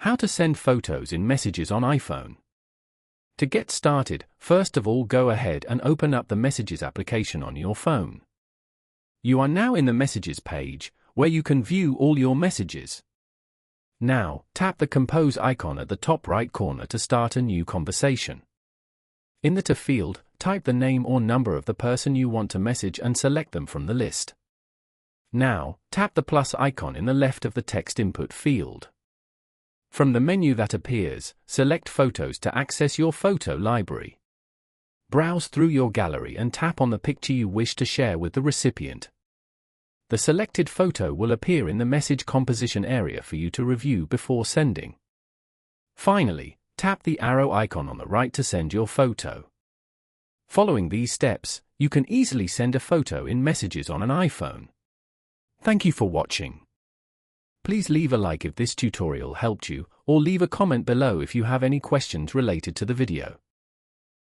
How to send photos in Messages on iPhone. To get started, first of all go ahead and open up the Messages application on your phone. You are now in the Messages page, where you can view all your messages. Now, tap the Compose icon at the top right corner to start a new conversation. In the To field, type the name or number of the person you want to message and select them from the list. Now, tap the plus icon in the left of the text input field. From the menu that appears, select Photos to access your photo library. Browse through your gallery and tap on the picture you wish to share with the recipient. The selected photo will appear in the message composition area for you to review before sending. Finally, tap the arrow icon on the right to send your photo. Following these steps, you can easily send a photo in Messages on an iPhone. Thank you for watching. Please leave a like if this tutorial helped you, or leave a comment below if you have any questions related to the video.